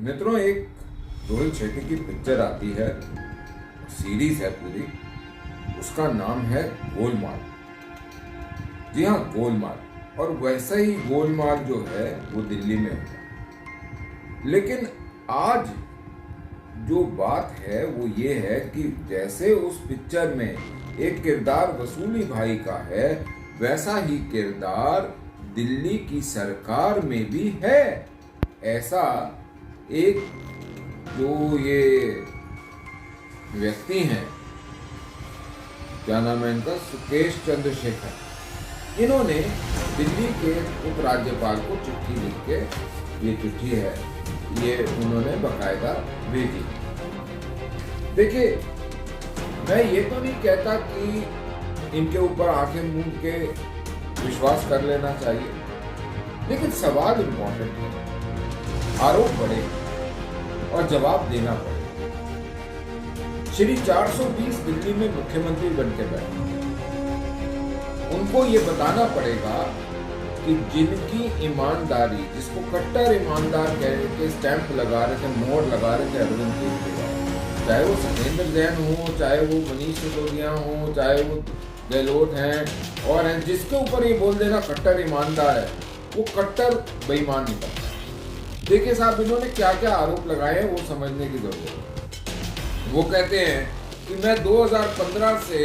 मित्रों, एक रोहित शेट्टी की पिक्चर आती है, सीरीज है पूरी। उसका नाम है गोलमाल। जी हाँ, गोलमाल। और वैसा ही गोलमाल जो है वो दिल्ली में होगा। लेकिन आज जो बात है वो ये है कि जैसे उस पिक्चर में एक किरदार वसूली भाई का है, वैसा ही किरदार दिल्ली की सरकार में भी है। ऐसा एक जो ये व्यक्ति हैं, क्या नाम है इनका, सुकेश चंद्रशेखर, इन्होंने दिल्ली के उपराज्यपाल को चिट्ठी लिख के, ये चिट्ठी है ये उन्होंने बकायदा भेजी। देखिए, मैं ये तो नहीं कहता कि इनके ऊपर आंखें मूंद के विश्वास कर लेना चाहिए, लेकिन सवाल इंपॉर्टेंट है, आरोप बड़े और जवाब देना पड़े। श्री 420 दिल्ली में मुख्यमंत्री बन के बैठे, उनको ये बताना पड़ेगा कि जिनकी ईमानदारी, जिसको कट्टर ईमानदार कह के स्टैंप लगा रहे थे, मोहर लगा रहे थे अरविंद केजरीवाल, चाहे वो सत्येंद्र जैन हो, चाहे वो मनीष सिसोदिया हो, चाहे वो गहलोत हैं और हैं, जिसके ऊपर ये बोल देना कट्टर ईमानदार है, वो कट्टर बेईमान निकलता है। देखिए साहब, इन्होंने क्या क्या आरोप लगाए हैं वो समझने की जरूरत है। वो कहते हैं कि मैं 2015 से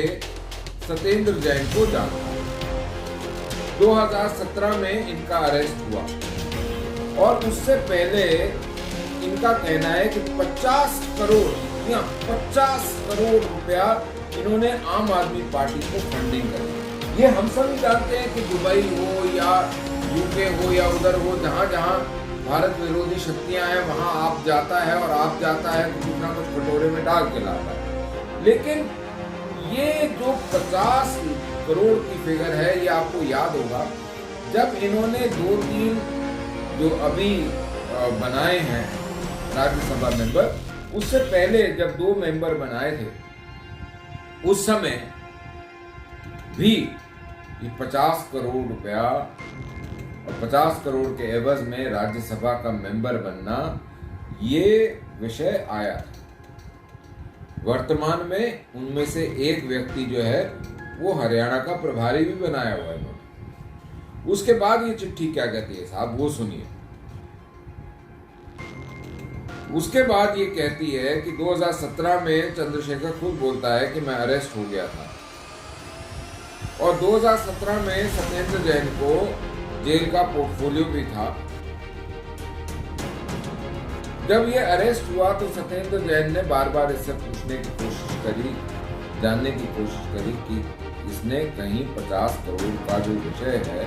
सत्येंद्र जैन को जानता हूं, 2017 में इनका अरेस्ट हुआ और उससे पहले इनका कहना है कि 50 करोड़ या 50 करोड़ रुपया इन्होंने आम आदमी पार्टी को फंडिंग करी। ये हम सभी जानते हैं कि दुबई हो या यूके हो या उधर हो, जहां जहां भारत विरोधी शक्तियां हैं वहां आप जाता है और आप जाता है तो कुछ ना कुछ कटोरे में डाल के लाता है। लेकिन ये जो 50 करोड़ की फिगर है, ये आपको याद होगा जब इन्होंने 2-3 जो अभी बनाए हैं राज्यसभा मेंबर, उससे पहले जब 2 मेंबर बनाए थे उस समय भी ये 50 करोड़ रुपया और 50 करोड़ के एवज में राज्यसभा का मेंबर बनना, ये विषय आया था। वर्तमान में उनमें से एक व्यक्ति जो है वो हरियाणा का प्रभारी भी बनाया हुआ है इन्होंने। उसके बाद ये चिट्ठी क्या कहती है साहब, वो सुनिए। उसके बाद ये कहती है कि 2017 में चंद्रशेखर खुद बोलता है कि मैं अरेस्ट हो गया था और 2017 में सत्येंद्र जैन को जेल का पोर्टफोलियो भी था। जब ये अरेस्ट हुआ तो सत्येंद्र जैन ने बार बार इससे पूछने की कोशिश करी, जानने की कोशिश करी कि इसने कहीं 50 करोड़ का जो विषय है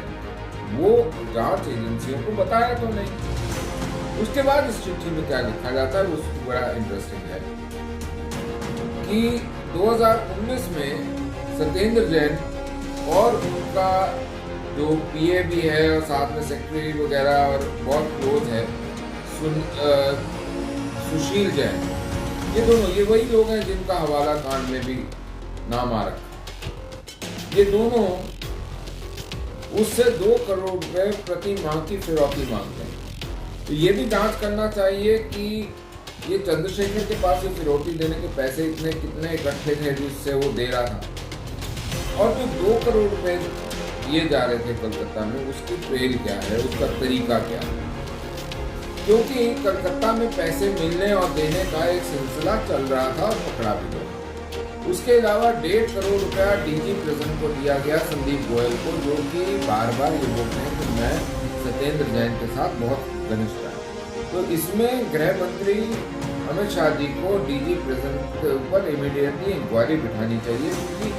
वो जांच एजेंसियों को बताया तो नहीं। उसके बाद इस चिट्ठी में क्या लिखा जाता है वो बड़ा इंटरेस्टिंग है कि 2019 में सत्येंद्र जैन और उनका जो पीए भी है और साथ में सेक्रेटरी वगैरह और बहुत क्लोज है सुशील जैन, ये दोनों, ये वही लोग हैं जिनका हवाला कांड में भी नाम आ रखा। ये दोनों उससे 2 करोड़ रुपए प्रति माह की फिरौती मांगते हैं। तो ये भी जांच करना चाहिए कि ये चंद्रशेखर के पास ये फिरौती देने के पैसे इतने कितने इकट्ठे थे जिससे वो दे रहा था, और जो 2 करोड़ रुपए दिए जा रहे थे कलकत्ता में, उसकी ट्रेल क्या है, उसका तरीका क्या है। क्योंकि कलकत्ता में पैसे मिलने और देने का एक सिलसिला चल रहा था और पकड़ा भी गया। उसके अलावा 1.5 करोड़ रुपया डीजी प्रिजन को दिया गया संदीप गोयल को, जो कि बार बार ये बोलते हैं कि मैं सत्येंद्र जैन के साथ बहुत घनिष्ठ है। तो इसमें गृह मंत्री अमित शाह जी को डीजी प्रिजन के ऊपर इमीडिएटली इंक्वायरी बिठानी चाहिए, क्योंकि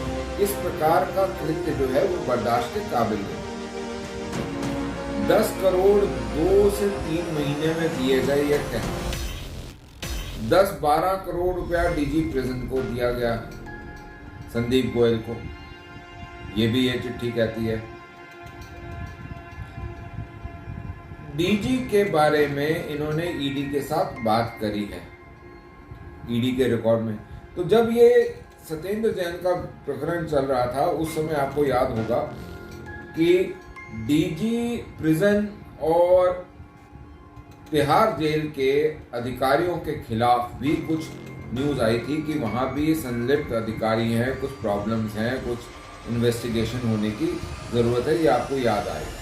इस प्रकार का कृत्य जो है वो बर्दाश्त के काबिल नहीं। 10 करोड़ 2 से 3 महीने में दिए गए, ये कहना 10-12 करोड़ रुपया डीजी प्रिजन को दिया गया संदीप गोयल को, ये भी ये चिट्ठी कहती है। डीजी के बारे में इन्होंने ईडी के साथ बात करी है, ईडी के रिकॉर्ड में। तो जब ये सत्येंद्र जैन का प्रकरण चल रहा था उस समय आपको याद होगा कि डीजी प्रिजन और तिहाड़ जेल के अधिकारियों के खिलाफ भी कुछ न्यूज़ आई थी कि वहाँ भी संलिप्त अधिकारी हैं, कुछ प्रॉब्लम्स हैं, कुछ इन्वेस्टिगेशन होने की ज़रूरत है, ये आपको याद आएगा।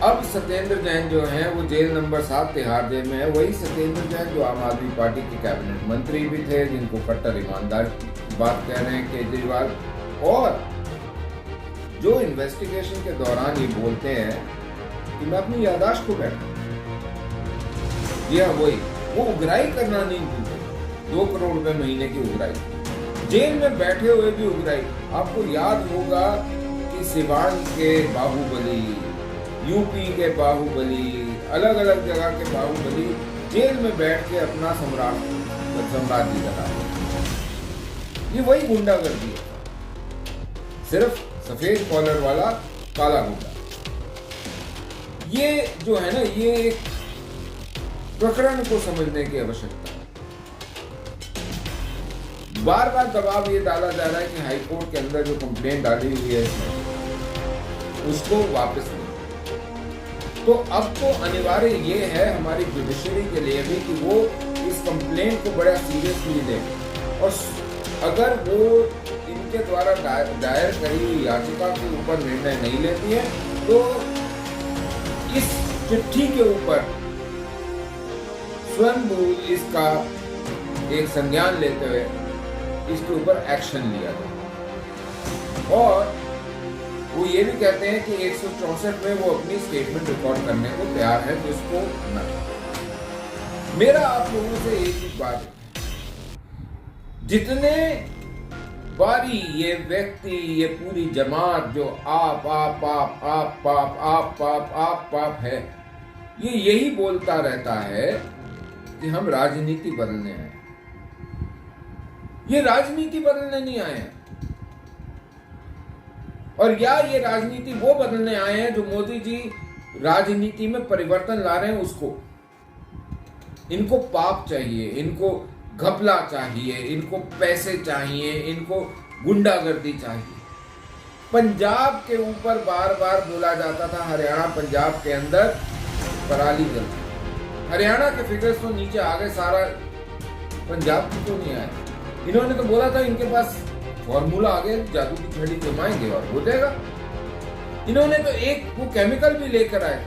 अब सत्येंद्र जैन जो हैं वो जेल नंबर 7 तिहाड़ जेल में है। वही सत्येंद्र जैन जो आम आदमी पार्टी के कैबिनेट मंत्री भी थे, जिनको कट्टर ईमानदार बात कह रहे हैं केजरीवाल, और जो इन्वेस्टिगेशन के दौरान ये बोलते हैं कि मैं अपनी याददाश्त को बैठा, वही वो उगराई करना नहीं भूलते, 2 करोड़ रुपए महीने की उगराई, जेल में बैठे हुए भी उगराई। आपको याद होगा कि सिवान के बाहुबली, यूपी के बाहुबली, अलग अलग जगह के बाहुबली जेल में बैठ के अपना सम्राज्य चला। ये वही गुंडागर्दी है, सिर्फ सफेद कॉलर वाला काला गुंडा। ये जो है ना, ये एक प्रकरण को समझने की आवश्यकता है। बार बार दबाव ये डाला जा रहा है कि हाईकोर्ट के अंदर जो कंप्लेंट डाली हुई है उसको वापस नहीं। तो अब तो अनिवार्य ये है हमारी जुडिशरी के लिए भी कि वो इस कंप्लेंट को बड़ा सीरियसली ले, और अगर वो इनके द्वारा दायर करी हुई याचिका के ऊपर निर्णय नहीं लेती है तो इस चिट्ठी के ऊपर स्वयं इसका एक संज्ञान लेते हुए इसके ऊपर एक्शन लिया जाए। और वो ये भी कहते हैं कि 164 में वो अपनी स्टेटमेंट रिकॉर्ड करने को तैयार है, जिसको न। मेरा आप लोगों से एक ही बात है, जितने बारी ये व्यक्ति, ये पूरी जमात जो आप है, ये यही बोलता रहता है कि हम राजनीति बदलने आए। ये राजनीति बदलने नहीं आए हैं, और या ये राजनीति वो बदलने आए हैं जो मोदी जी राजनीति में परिवर्तन ला रहे हैं उसको। इनको पाप चाहिए, इनको घपला चाहिए, इनको पैसे चाहिए, इनको गुंडागर्दी चाहिए। पंजाब के ऊपर बार बार बोला जाता था हरियाणा पंजाब के अंदर पराली जलती। हरियाणा के फिगर्स तो नीचे आ गए, सारा पंजाब की तो नहीं आया। इन्होंने तो बोला था इनके पास फॉर्मूला आ गया, जादू की छड़ी जमाएंगे और हो जाएगा। इन्होंने तो एक वो केमिकल भी लेकर आए,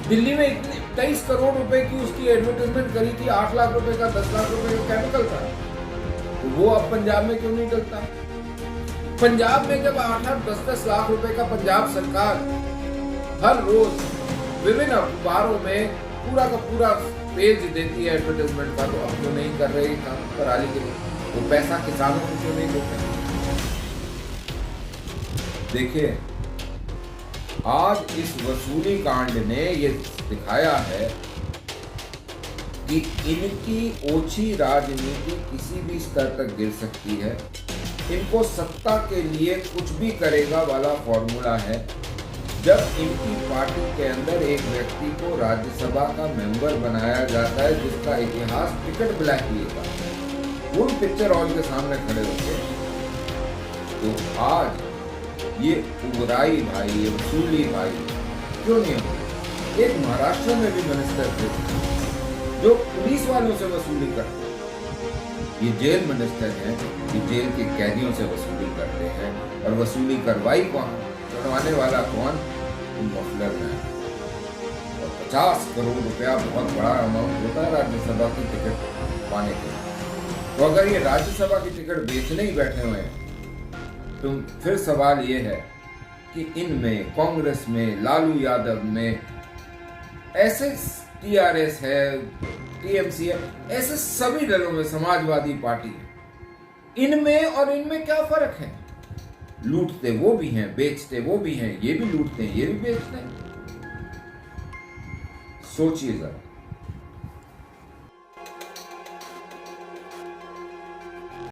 दिल्ली में इतने 23 करोड़ रुपए की उसकी एडवर्टाइजमेंट करी थी, 8 लाख रुपए का 10 लाख रुपए का केमिकल था। तो वो अब पंजाब में क्यों नहीं डलता? पंजाब में जब 8-10 लाख रुपए का पंजाब सरकार हर रोज विभिन्न अखबारों में पूरा का पूरा पेज देती है एडवर्टाइजमेंट का, तो अब क्यों नहीं कर रहे काम पराली के लिए? वो पैसा किसानों को क्यों नहीं देते? देखिए, आज इस वसूली कांड ने ये दिखाया है कि इनकी ओछी राजनीति किसी भी स्तर तक गिर सकती है। इनको सत्ता के लिए कुछ भी करेगा वाला फॉर्मूला है। जब इनकी पार्टी के अंदर एक व्यक्ति को राज्यसभा का मेंबर बनाया जाता है जिसका इतिहास टिकट ब्लैक किएगा, वो पिक्चर हॉल के सामने खड़े होते, तो आज ये उगराई भाई, ये वसूली भाई क्यों नहीं होती? एक महाराष्ट्र में भी मिनिस्टर थे जो पुलिस वालों से वसूली करते हैं। ये जेल मिनिस्टर हैं, ये जेल के कैदियों से वसूली करते हैं। और वसूली करवाई कौन? करवाने वाला कौन? मफलर में। और 50 करोड़ रुपया बहुत बड़ा अमाउंट होता है राज्यसभा की टिकट पाने के लिए। तो अगर ये राज्यसभा की टिकट बेचने ही बैठे हुए हैं, तो फिर सवाल ये है कि इनमें, कांग्रेस में, लालू यादव में, ऐसे टीआरएस है, टीएमसी है, ऐसे सभी दलों में, समाजवादी पार्टी है, इनमें और इनमें क्या फर्क है? लूटते वो भी हैं, बेचते वो भी हैं, ये भी लूटते हैं, ये भी बेचते हैं। सोचिए जरा।